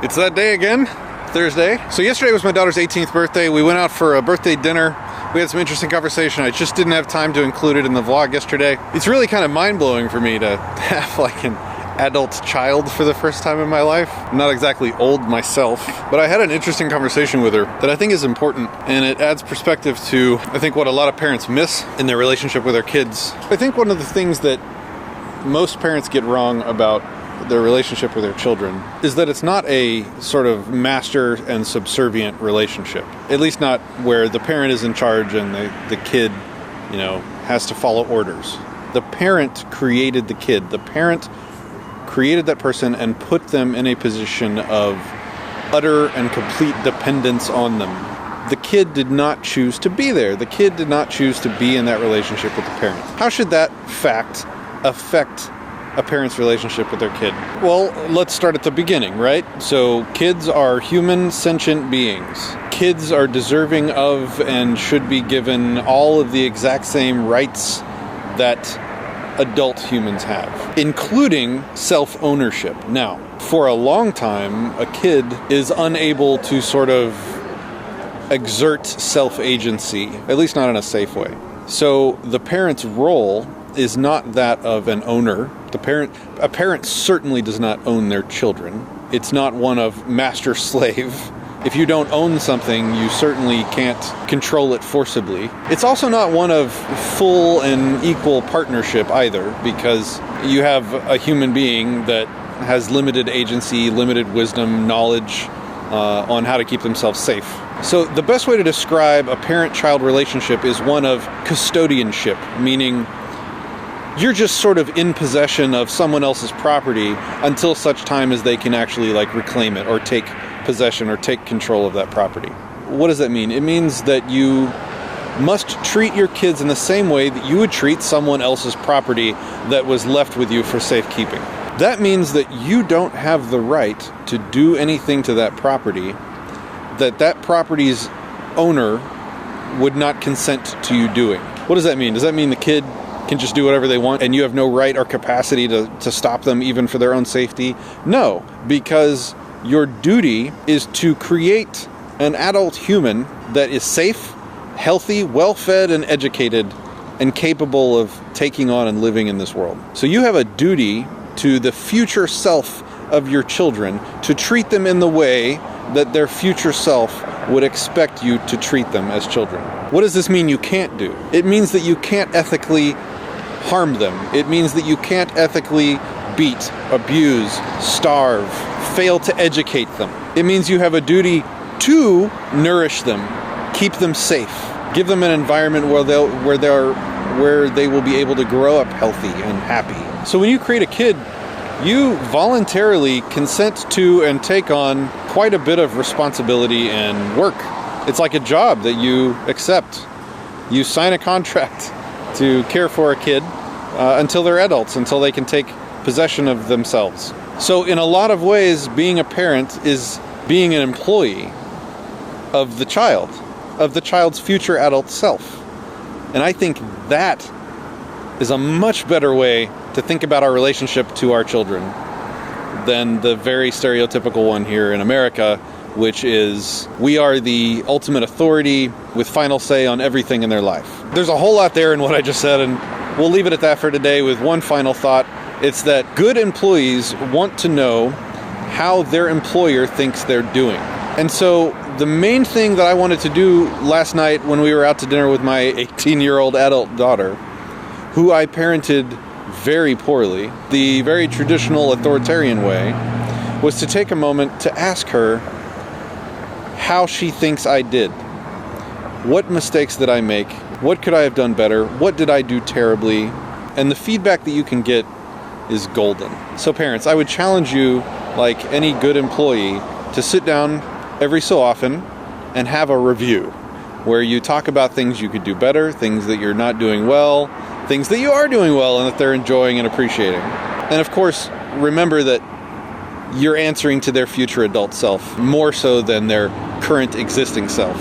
It's that day again, Thursday. So yesterday was my daughter's 18th birthday. We went out for a birthday dinner. We had some interesting conversation. I just didn't have time to include it in the vlog yesterday. It's really kind of mind-blowing for me to have like an adult child for the first time in my life. I'm not exactly old myself, but I had an interesting conversation with her that I think is important, and it adds perspective to, I think, what a lot of parents miss in their relationship with their kids. I think one of the things that most parents get wrong about their relationship with their children is that it's not a sort of master and subservient relationship. At least not where the parent is in charge and the kid, has to follow orders. The parent created the kid. The parent created that person and put them in a position of utter and complete dependence on them. The kid did not choose to be there. The kid did not choose to be in that relationship with the parent. How should that fact affect a parent's relationship with their kid? Well, let's start at the beginning, right? So kids are human, sentient beings. Kids are deserving of and should be given all of the exact same rights that adult humans have, including self-ownership. Now, for a long time, a kid is unable to sort of exert self-agency, at least not in a safe way. So the parent's role is not that of an owner. A parent certainly does not own their children. It's not one of master-slave. If you don't own something, you certainly can't control it forcibly. It's also not one of full and equal partnership either, because you have a human being that has limited agency, limited wisdom, knowledge on how to keep themselves safe. So the best way to describe a parent-child relationship is one of custodianship, meaning you're just sort of in possession of someone else's property until such time as they can actually reclaim it or take possession or take control of that property. What does that mean? It means that you must treat your kids in the same way that you would treat someone else's property that was left with you for safekeeping. That means that you don't have the right to do anything to that property that property's owner would not consent to you doing. What does that mean? Does that mean the kid can just do whatever they want and you have no right or capacity to stop them even for their own safety? No, because your duty is to create an adult human that is safe, healthy, well-fed, and educated, and capable of taking on and living in this world. So you have a duty to the future self of your children to treat them in the way that their future self would expect you to treat them as children. What does this mean you can't do? It means that you can't ethically harm them. It means that you can't ethically beat, abuse, starve, fail to educate them. It means you have a duty to nourish them, keep them safe, give them an environment where they will be able to grow up healthy and happy. So when you create a kid, you voluntarily consent to and take on quite a bit of responsibility and work. It's like a job that you accept. You sign a contract to care for a kid until they're adults, until they can take possession of themselves. So in a lot of ways, being a parent is being an employee of the child's future adult self. And I think that is a much better way to think about our relationship to our children than the very stereotypical one here in America, which is we are the ultimate authority with final say on everything in their life. There's a whole lot there in what I just said, and we'll leave it at that for today with one final thought. It's that good employees want to know how their employer thinks they're doing. And so the main thing that I wanted to do last night when we were out to dinner with my 18-year-old adult daughter, who I parented very poorly, the very traditional authoritarian way, was to take a moment to ask her how she thinks I did. What mistakes did I make? What could I have done better? What did I do terribly? And the feedback that you can get is golden. So parents, I would challenge you, like any good employee, to sit down every so often and have a review where you talk about things you could do better, things that you're not doing well, things that you are doing well and that they're enjoying and appreciating. And of course, remember that you're answering to their future adult self more so than their current existing self.